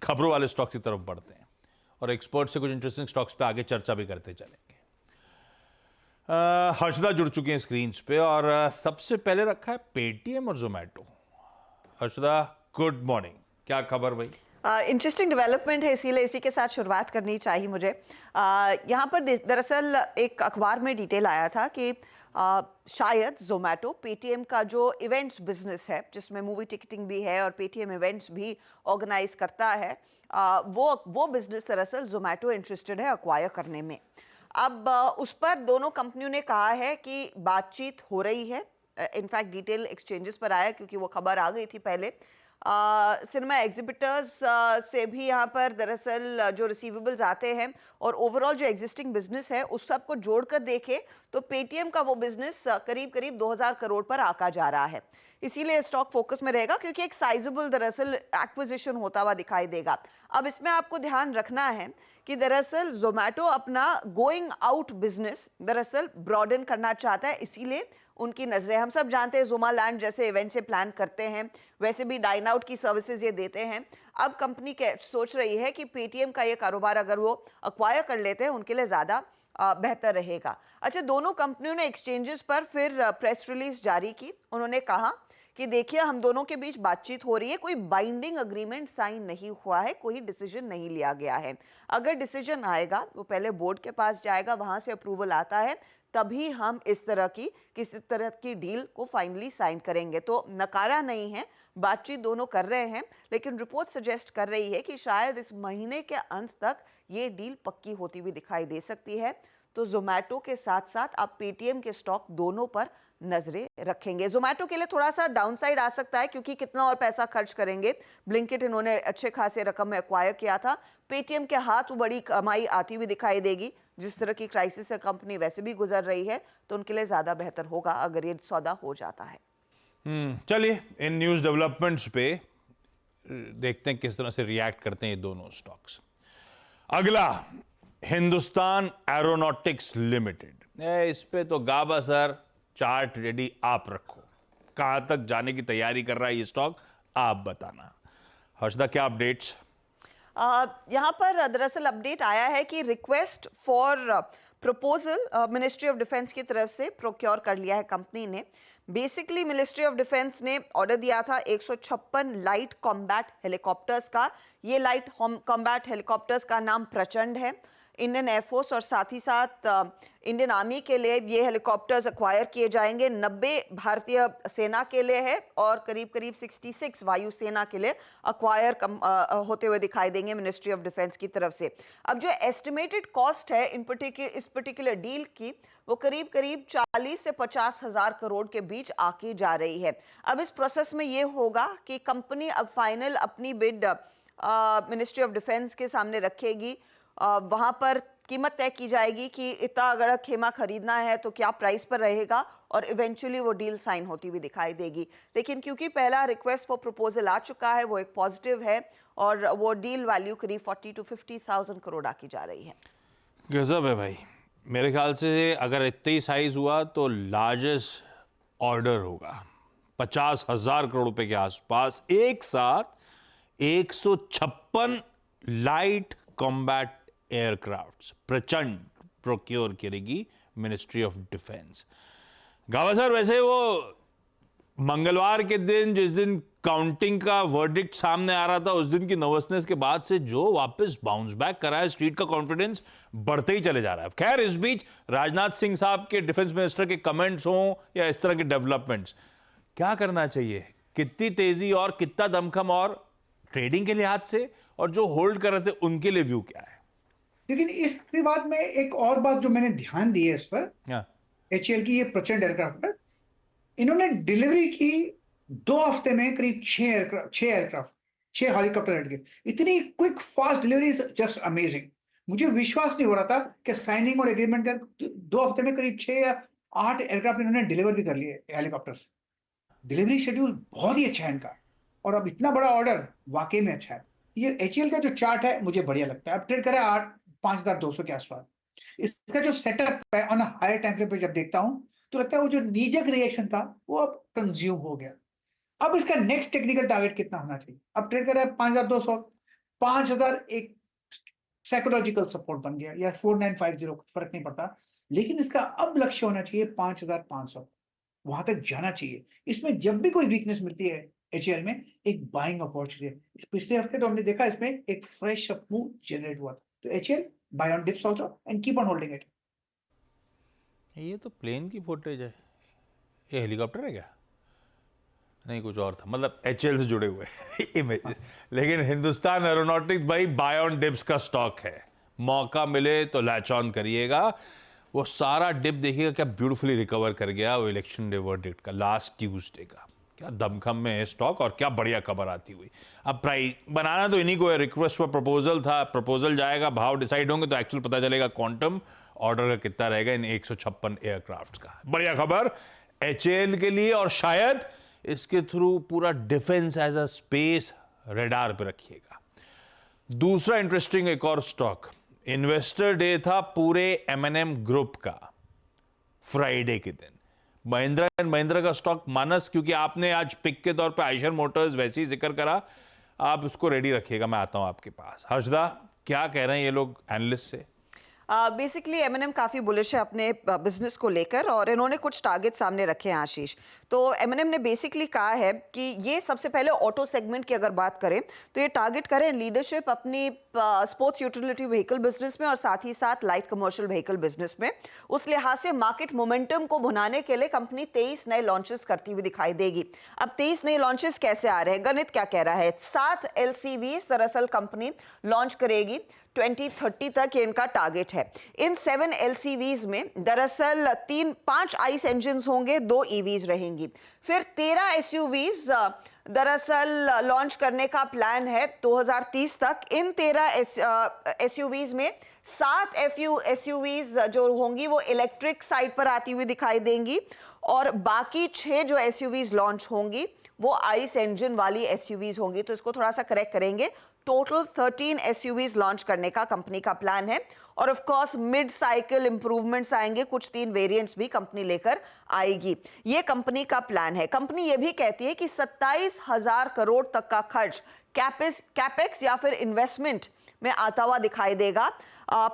खबरों वाले स्टॉक्स की तरफ बढ़ते हैं और एक्सपर्ट से कुछ इंटरेस्टिंग स्टॉक्स पे आगे चर्चा भी करते चलेंगे। हर्षदा जुड़ चुकी हैं स्क्रीन पे और सबसे पहले रखा है पेटीएम और जोमेटो। हर्षदा, गुड मॉर्निंग, क्या खबर भाई? इंटरेस्टिंग डेवलपमेंट है, इसीलिए इसी के साथ शुरुआत करनी चाहिए मुझे। यहाँ पर दरअसल एक अखबार में डिटेल आया था कि शायद जोमेटो पेटीएम का जो इवेंट्स बिजनेस है, जिसमें मूवी टिकटिंग भी है और पेटीएम इवेंट्स भी ऑर्गेनाइज करता है, वो बिजनेस दरअसल जोमेटो इंटरेस्टेड है अक्वायर करने में। अब उस पर दोनों कंपनियों ने कहा है कि बातचीत हो रही है। इनफैक्ट डिटेल एक्सचेंजेस पर आया क्योंकि वो खबर आ गई थी पहले। सिनेमा एग्जिबिटर्स से भी यहाँ पर दरअसल जो रिसीवेबल्स आते हैं और ओवरऑल जो एग्जिस्टिंग बिजनेस है उस सब को जोड़कर देखें तो पेटीएम का वो बिजनेस करीब करीब 2000 करोड़ पर आका जा रहा है। इसीलिए स्टॉक फोकस में रहेगा क्योंकि एक साइजेबल दरअसल एक्विजिशन होता हुआ दिखाई देगा। अब इसमें आपको ध्यान रखना है कि दरअसल जोमेटो अपना गोइंग आउट बिजनेस दरअसल ब्रॉडन करना चाहता है, इसीलिए उनकी नजरें, हम सब जानते हैं जोमा लैंड जैसे इवेंट से प्लान करते हैं, वैसे भी डाइन आउट की सर्विसेज ये देते हैं। अब कंपनी सोच रही है कि पेटीएम का ये कारोबार अगर वो अक्वायर कर लेते हैं उनके लिए ज़्यादा बेहतर रहेगा। अच्छा, दोनों कंपनियों ने एक्सचेंजेस पर फिर प्रेस रिलीज जारी की। उन्होंने कहा कि देखिए, हम दोनों के बीच बातचीत हो रही है, कोई बाइंडिंग अग्रीमेंट साइन नहीं हुआ है, कोई डिसीजन नहीं लिया गया है। अगर डिसीजन आएगा वो पहले बोर्ड के पास जाएगा, वहां से अप्रूवल आता है, तभी हम इस तरह की किसी तरह की डील को फाइनली साइन करेंगे। तो नकारा नहीं है, बातचीत दोनों कर रहे हैं, लेकिन रिपोर्ट सजेस्ट कर रही है कि शायद इस महीने के अंत तक ये डील पक्की होती हुई दिखाई दे सकती है। तो जोमेटो के साथ साथ आप पेटीएम के स्टॉक दोनों पर नजरें रखेंगे। जोमेटो के लिए थोड़ा सा डाउनसाइड आ सकता है क्योंकि कितना और पैसा खर्च करेंगे। ब्लिंकिट इन्होंने अच्छे खासे रकम में एक्वायर किया था। पेटीएम के हाथ बड़ी कमाई आती हुई दिखाई देगी। जिस तरह की क्राइसिस से कंपनी वैसे भी गुजर रही है, तो उनके लिए ज्यादा बेहतर होगा अगर ये सौदा हो जाता है। चलिए, इन न्यूज़ डेवलपमेंट्स पे देखते हैं किस तरह से रिएक्ट करते हैं ये दोनों स्टॉक्स। अगला, हिंदुस्तान एरोनॉटिक्स लिमिटेड। इस पे तो गाबा सर चार्ट रेडी आप रखो, कहां तक जाने की तैयारी कर रहा है ये स्टॉक, आप बताना। हर्षदा, क्या अपडेट्स? यहाँ पर दरअसल अपडेट आया है कि request for proposal ministry of defence की तरफ से प्रोक्योर कर लिया है कंपनी ने। बेसिकली मिनिस्ट्री ऑफ डिफेंस ने ऑर्डर दिया था 156 लाइट कॉम्बैट हेलीकॉप्टर्स का। ये लाइट कॉम्बैट हेलीकॉप्टर्स का नाम प्रचंड है। इंडियन एयरफोर्स और साथ ही साथ इंडियन आर्मी के लिए ये हेलीकॉप्टर्स एक्वायर किए जाएंगे। 90 भारतीय सेना के लिए है और करीब करीब 66 वायुसेना के लिए एक्वायर होते हुए दिखाई देंगे मिनिस्ट्री ऑफ डिफेंस की तरफ से। अब जो एस्टिमेटेड कॉस्ट है इस पर्टिकुलर डील की, वो करीब करीब 40 से 50 हजार करोड़ के बीच आके जा रही है। अब इस प्रोसेस में ये होगा कि कंपनी अब फाइनल अपनी बिड मिनिस्ट्री ऑफ डिफेंस के सामने रखेगी। वहां पर कीमत तय की जाएगी कि इतना अगर खेमा खरीदना है तो क्या प्राइस पर रहेगा और इवेंचुअली वो डील साइन होती हुई दिखाई देगी। लेकिन क्योंकि पहला रिक्वेस्ट फॉर प्रपोजल आ चुका है, वो एक पॉजिटिव है और वो डील वैल्यू करीब 40 to 50,000 करोड़ आकी जा रही है। गजब है भाई। मेरे ख्याल से अगर इतना ही साइज हुआ तो लार्जेस्ट ऑर्डर होगा 50,000 करोड़ रुपए के आसपास। एक साथ 156 लाइट कॉम्बैट एयरक्राफ्ट्स प्रचंड प्रोक्योर करेगी मिनिस्ट्री ऑफ डिफेंस। गावा सर, वैसे वो मंगलवार के दिन जिस दिन काउंटिंग का वर्डिक्ट सामने आ रहा था, उस दिन की नर्वसनेस के बाद से जो वापस बाउंस बैक करा है, स्ट्रीट का कॉन्फिडेंस बढ़ते ही चले जा रहा है। खैर, इस बीच राजनाथ सिंह साहब के डिफेंस मिनिस्टर के कमेंट्स हों या इस तरह के डेवलपमेंट्स, क्या करना चाहिए? कितनी तेजी और कितना दमखम, और ट्रेडिंग के लिहाज से और जो होल्ड कर रहे थे उनके लिए व्यू क्या है? लेकिन इस विवाद में एक और बात जो मैंने ध्यान दी है इस पर, एचएएल की ये प्रचंड एयरक्राफ्ट है, इन्होंने डिलीवरी की 2 हफ्ते में करीब 6 हेलीकॉप्टर लट गए। इतनी quick fast delivery is just amazing. मुझे विश्वास नहीं हो रहा था कि साइनिंग और एग्रीमेंट के 2 हफ्ते में करीब 6 या 8 एयरक्राफ्ट इन्होंने डिलीवर भी कर लिए हेलीकॉप्टर्स। डिलीवरी शेड्यूल बहुत ही अच्छा है इनका, और अब इतना बड़ा ऑर्डर वाकई में अच्छा है। ये एचएएल का जो चार्ट है मुझे बढ़िया लगता है। अब ट्रेड करें 5,200 के आसपास। इसका जो सेटअप है ऑन हायर टाइम फ्रेम पे जब देखता हूं तो लगता है वो जो नीजक रिएक्शन था वो अब कंज्यूम हो गया। अब इसका नेक्स्ट टेक्निकल टारगेट कितना होना चाहिए? अब ट्रेड कर रहा है 5,200। 5,000 एक साइकोलॉजिकल सपोर्ट बन गया, या 4950, फर्क नहीं पड़ता, लेकिन इसका अब लक्ष्य होना चाहिए 5,500, वहां तक जाना चाहिए। इसमें जब भी कोई वीकनेस मिलती है एचएल में, एक बाइंग अपॉर्चुनिटी है। पिछले हफ्ते तो हमने देखा इसमें एक फ्रेश मूव जनरेट हुआ, तो HL buy on dips also and keep on holding it. ये तो प्लेन की फुटेज है, ये हेलीकॉप्टर है क्या? नहीं, कुछ और था, मतलब एचएल से जुड़े हुए इमेजेस। लेकिन हिंदुस्तान एरोनॉटिक्स भाई बाय ऑन डिप्स का स्टॉक है, मौका मिले तो लैच ऑन करिएगा। वो सारा डिप देखिएगा क्या ब्यूटीफुली रिकवर कर गया वो इलेक्शन डे वर्डिक्ट का, लास्ट ट्यूसडे का। क्या दमखम में है स्टॉक और क्या बढ़िया खबर आती हुई। अब प्राइस बनाना तो इन्हीं को है, रिक्वेस्ट फॉर प्रपोजल था, प्रपोजल जाएगा, भाव डिसाइड होंगे तो एक्चुअल पता चलेगा क्वांटम ऑर्डर का कितना रहेगा इन 156 एयरक्राफ्ट का। बढ़िया खबर एचएएल के लिए, और शायद इसके थ्रू पूरा defence as a space radar पे रखिएगा। दूसरा इंटरेस्टिंग एक और स्टॉक, इन्वेस्टर डे था पूरे एमएनएम ग्रुप का फ्राइडे के दिन। महिंद्रा एंड महिंद्रा का स्टॉक मानस, क्योंकि आपने आज पिक के तौर पे आयशर मोटर्स वैसे ही जिक्र करा, आप उसको रेडी रखिएगा, मैं आता हूं आपके पास। हर्षदा, क्या कह रहे हैं ये लोग एनालिस्ट से? बेसिकली एमएनएम काफ़ी बुलिश है अपने बिजनेस को लेकर, और इन्होंने कुछ टारगेट सामने रखे हैं आशीष। तो एमएनएम ने बेसिकली कहा है कि ये सबसे पहले ऑटो सेगमेंट की अगर बात करें तो ये टारगेट करें लीडरशिप अपनी स्पोर्ट्स यूटिलिटी व्हीकल बिजनेस में और साथ ही साथ लाइट कमर्शियल व्हीकल बिजनेस में। उस लिहाज से मार्केट मोमेंटम को भुनाने के लिए कंपनी 23 नए लॉन्चेस करती हुई दिखाई देगी। अब 23 नए लॉन्चेस कैसे आ रहे हैं, गणित क्या कह रहा है? 7 एलसीवी दरअसल कंपनी लॉन्च करेगी 2030 तक, ये इनका टारगेट है। इन 7 एलसीवीज में दरअसल 5 आइस इंजन होंगे, 2 ईवीज रहेंगी। फिर 13 एसयूवीज दरअसल लॉन्च करने का प्लान है 2030 तक। इन 13 एसयूवीज में 7 एसयूवीज जो होंगी वो इलेक्ट्रिक साइड पर आती हुई दिखाई देंगी, और बाकी 6 जो एसयूवीज लॉन्च होंगी वो आइस इंजन वाली एसयूवीज होंगी। तो इसको थोड़ा सा करेक्ट करेंगे, टोटल 13 एसयूवीज लॉन्च करने का कंपनी का प्लान है। और of course mid cycle improvements आएंगे, कुछ 3 वेरिएंट्स भी कंपनी लेकर आएगी। ये कंपनी का प्लान है। कंपनी ये भी कहती है कि 27,000 करोड़ तक का खर्च कैपेक्स या फिर इन्वेस्टमेंट में आता हुआ दिखाई देगा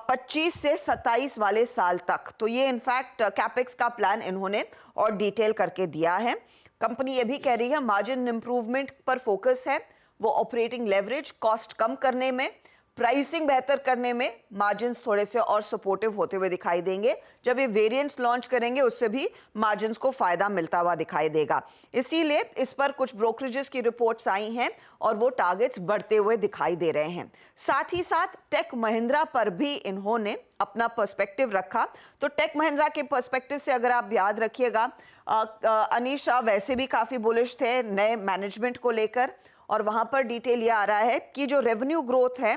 25 से 27 वाले साल तक। तो ये इनफैक्ट कैपेक्स का प्लान इन्होंने और डिटेल करके दिया है। कंपनी ये भी कह रही है मार्जिन इंप्रूवमेंट पर फोकस है, वो ऑपरेटिंग लेवरेज, कॉस्ट कम करने में, प्राइसिंग बेहतर करने में मार्जिन्स थोड़े से और सपोर्टिव होते हुए दिखाई देंगे। जब ये वेरिएंट्स लॉन्च करेंगे उससे भी मार्जिन्स को फायदा मिलता हुआ दिखाई देगा। इसीलिए इस पर कुछ ब्रोकरेजेस की रिपोर्ट्स आई हैं और वो टारगेट्स बढ़ते हुए दिखाई दे रहे हैं। साथ ही साथ टेक महिंद्रा पर भी इन्होंने अपना पर्सपेक्टिव रखा। तो टेक महिंद्रा के पर्सपेक्टिव से अगर आप याद रखिएगा, अनीश शाह वैसे भी काफी बुलिश थे नए मैनेजमेंट को लेकर, और वहां पर डिटेल ये आ रहा है कि जो रेवेन्यू ग्रोथ है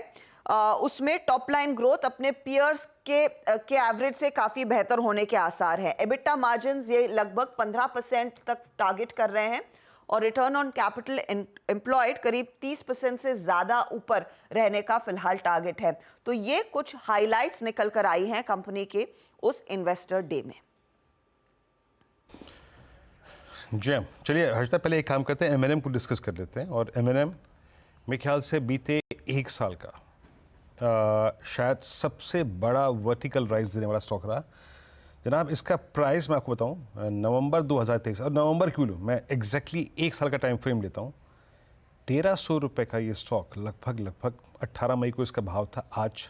उसमें टॉप लाइन ग्रोथ अपने पियर्स के एवरेज से काफी बेहतर होने के आसार है। एबिटा मार्जिन्स ये लगभग 15% तक टारगेट कर रहे हैं, और रिटर्न ऑन कैपिटल एम्प्लॉयड करीब 30% से ज्यादा ऊपर रहने का फिलहाल टारगेट है। तो ये कुछ हाइलाइट्स निकल कर आई हैं कंपनी के उस इन्वेस्टर डे में। जी, चलिए हर्षदा, पहले एक काम करते हैं, एमएनएम को डिस्कस कर लेते हैं। और एमएनएम मेरे ख्याल से बीते 1 साल का शायद सबसे बड़ा वर्टिकल राइज देने वाला स्टॉक रहा। जनाब, इसका प्राइस मैं आपको बताऊं, नवंबर 2023, और नवंबर क्यों लूँ, मैं एग्जैक्टली 1 साल का टाइम फ्रेम लेता हूं, 1300 रुपये का ये स्टॉक लगभग 18 मई को इसका भाव था, आज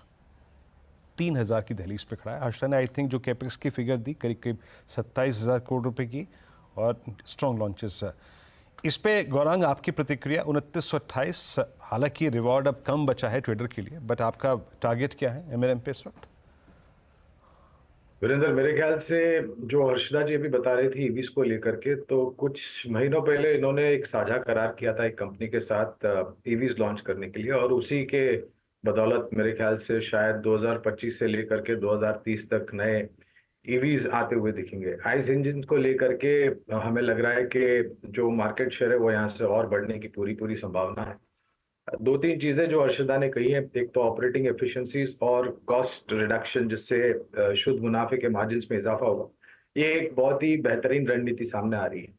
3000 की दहलीज पे खड़ा है। हर्षदा ने आई थिंक जो कैपेक्स की फिगर दी करीब 27,000 करोड़ रुपए की, और स्ट्रॉन्ग लॉन्चेस। इस पे गौरांग, आपकी प्रतिक्रिया? 2928, हालांकि रिवॉर्ड अब कम बचा है ट्रेडर के लिए, बट आपका टारगेट क्या है एमएनएम पे इस वक्त? वीरेंद्र, मेरे ख्याल से जो हर्षदा जी अभी बता रही थी ईवीज को लेकर के, तो कुछ महीनों पहले इन्होंने एक साझा करार किया था एक कंपनी के साथ ईवीज लॉन्च करने के लिए, और उसी के बदौलत मेरे ख्याल से शायद 2025 से लेकर के 2030 तक नए ईवीज आते हुए दिखेंगे। आइस इंजन को लेकर के हमें लग रहा है कि जो मार्केट शेयर है वो यहाँ से और बढ़ने की पूरी संभावना है। 2-3 चीजें जो अर्शदा ने कही है, एक तो ऑपरेटिंग एफिशिएंसीज और कॉस्ट रिडक्शन, जिससे शुद्ध मुनाफे के मार्जिन्स में इजाफा होगा। ये एक बहुत ही बेहतरीन रणनीति सामने आ रही है।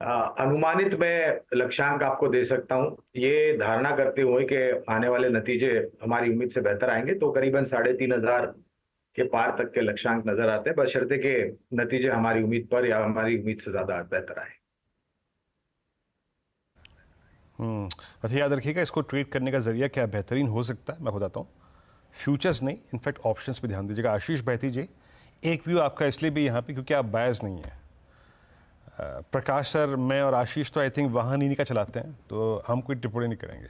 अनुमानित मैं लक्ष्यांक आपको दे सकता हूं, ये धारणा करते हुए कि आने वाले नतीजे हमारी उम्मीद से बेहतर आएंगे, तो करीबन 3,500 के पार तक के लक्ष्यांक नजर आते हैं, बशर्ते के नतीजे हमारी उम्मीद पर या हमारी उम्मीद से ज्यादा बेहतर आए। अच्छा, याद रखिएगा, इसको ट्रेड करने का जरिया क्या बेहतरीन हो सकता है, मैं बताता हूँ। फ्यूचर्स नहीं, इनफैक्ट ऑप्शंस पे ध्यान दीजिएगा। आशीष बैठी जी, एक व्यू आपका इसलिए भी यहाँ पे क्योंकि आप बायस नहीं है। प्रकाश सर, मैं और आशीष तो आई थिंक वाहन इन्हीं का चलाते हैं, तो हम कोई टिप्पणी नहीं करेंगे।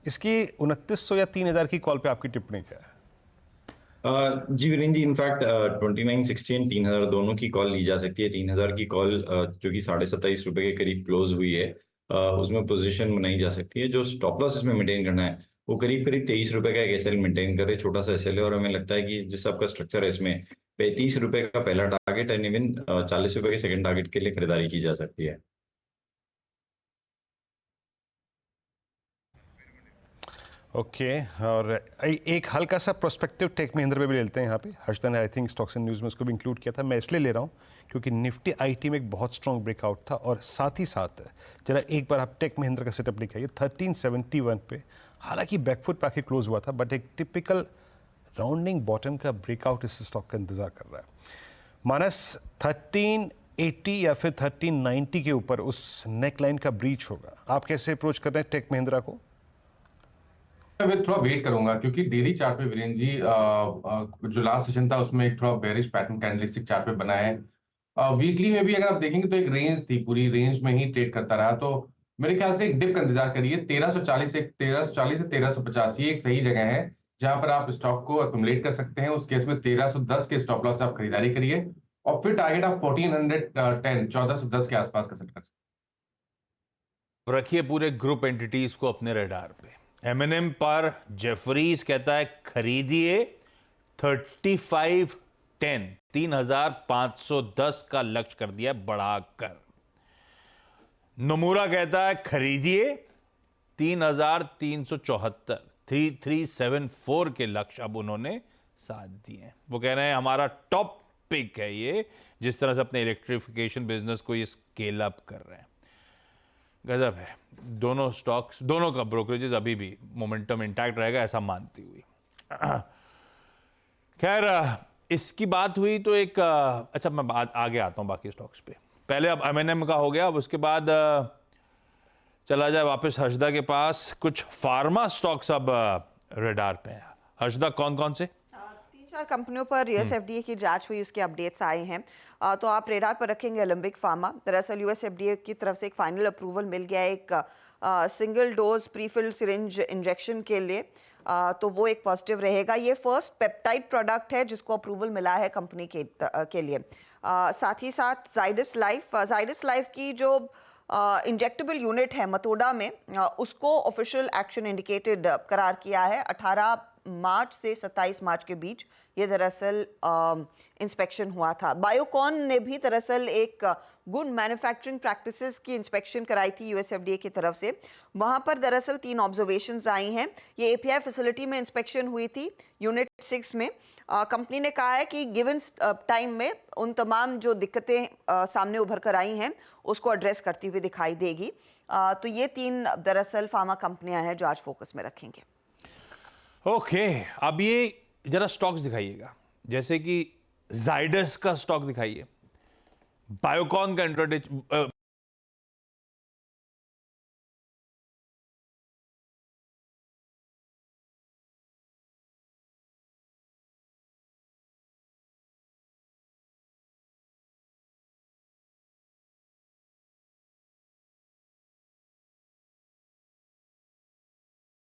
इसकी 2900 या 3000 की कॉल पे आपकी टिप्पणी क्या है? जी वीरेंद्र जी, इनफैक्ट 2960 एंड 3000 दोनों की कॉल ली जा सकती है। 3000 की कॉल जो कि 27.5 रुपए के करीब क्लोज हुई है, उसमें पोजीशन बनाई जा सकती है। जो स्टॉप लॉस इसमें मेंटेन करना है वो करीब 23 रुपए का एक एसएल मेंटेन करे, छोटा सा एसएल है, और हमें लगता है कि जिस आपका स्ट्रक्चर है इसमें 35 रुपए का पहला टारगेट एंड इवन 40 रुपए के सेकंड टारगेट के लिए खरीदारी की जा सकती है। ओके, और एक हल्का सा प्रोस्पेक्टिव टेक महिंद्रा पे भी लेते हैं यहाँ पे। हर्षदा ने I think stocks and news में उसको भी इंक्लूड किया था। मैं इसलिए ले रहा हूँ क्योंकि निफ्टी आईटी में एक बहुत स्ट्रॉन्ग ब्रेकआउट था, और साथ ही साथ जरा एक बार आप टेक महिंद्रा का सेटअप दिखाइए 1371 पे। हालांकि बैकफुट पे आके क्लोज हुआ था, बट एक टिपिकल राउंडिंग बॉटम का ब्रेकआउट इस स्टॉक का इंतजार कर रहा है। मानस 1380 या फिर 1390 के ऊपर उस नेकलाइन का ब्रीच होगा। आप कैसे अप्रोच कर रहे हैं टेक महिंद्रा को? मैं थोड़ा वेट करूंगा क्योंकि डेली चार्ट पे वीरेंद्र जी जो लास्ट सेशन था उसमें एक थोड़ा बेरिश पैटर्न कैंडलस्टिक चार्ट पे बना है। वीकली में भी अगर आप देखेंगे तो एक रेंज थी, पूरी रेंज में ही ट्रेड करता रहा, तो मेरे ख्याल से एक डिप का इंतजार करिए। 1340 से 1350 ये एक सही जगह है जहां पर आप स्टॉक को एक्युमुलेट कर सकते हैं। उस केस में 1310 के स्टॉप लॉस से आप खरीदारी करिए और फिर टारगेट आप 1410 के आसपास का सेट कर सकते हैं। रखिए पूरे ग्रुप एंटिटीज को अपने रडार पे। एमएनएम पर जेफरीज कहता है खरीदिए 3510, 3510 का लक्ष्य कर दिया बढ़ाकर। नोमुरा कहता है खरीदिए 3374, 3374 के लक्ष्य अब उन्होंने साथ दिए। वो कह रहे हैं हमारा टॉप पिक है ये, जिस तरह से अपने इलेक्ट्रिफिकेशन बिजनेस को ये स्केल अप कर रहे हैं। गजब है। दोनों स्टॉक्स, दोनों का ब्रोकरेजेस अभी भी मोमेंटम इंटैक्ट रहेगा ऐसा मानती हुई। खैर, इसकी बात हुई तो एक अच्छा, मैं बात आगे आता हूं बाकी स्टॉक्स पे। पहले अब एमएनएम का हो गया, अब उसके बाद चला जाए वापस हर्षदा के पास। कुछ फार्मा स्टॉक्स अब रडार पे हैं। हर्षदा, कौन कौन से? 3-4 कंपनियों पर यूएस एफडीए की जांच हुई, उसके अपडेट्स आए हैं, तो आप रेडार पर रखेंगे एलिम्बिक फार्मा। दरअसल यूएस एफडीए की तरफ से एक फाइनल अप्रूवल मिल गया है एक single dose prefilled syringe injection के लिए, तो वो एक पॉजिटिव रहेगा। ये फर्स्ट पेप्टाइड प्रोडक्ट है जिसको अप्रूवल मिला है कंपनी के लिए। साथ ही साथ जाइडस लाइफ की जो इंजेक्टेबल यूनिट है मतोडा में, उसको ऑफिशियल एक्शन इंडिकेटेड करार किया है 18 मार्च से 27 मार्च के बीच। ये दरअसल इंस्पेक्शन हुआ था। बायोकॉन ने भी दरअसल एक गुड मैन्युफैक्चरिंग प्रैक्टिसेस की इंस्पेक्शन कराई थी यूएस एफडीए की तरफ से। वहां पर दरअसल 3 ऑब्जर्वेशंस आई हैं। ये एपीआई फैसिलिटी में इंस्पेक्शन हुई थी यूनिट 6 में। कंपनी ने कहा है कि गिवन टाइम में उन तमाम जो दिक्कतें सामने उभर कर आई हैं उसको एड्रेस करती हुई दिखाई देगी। तो ये 3 दरअसल फार्मा कंपनियां हैं जो आज फोकस में रखेंगे। ओके, अब ये जरा स्टॉक्स दिखाइएगा, जैसे कि जाइडस का स्टॉक दिखाइए, बायोकॉन का इंट्राडे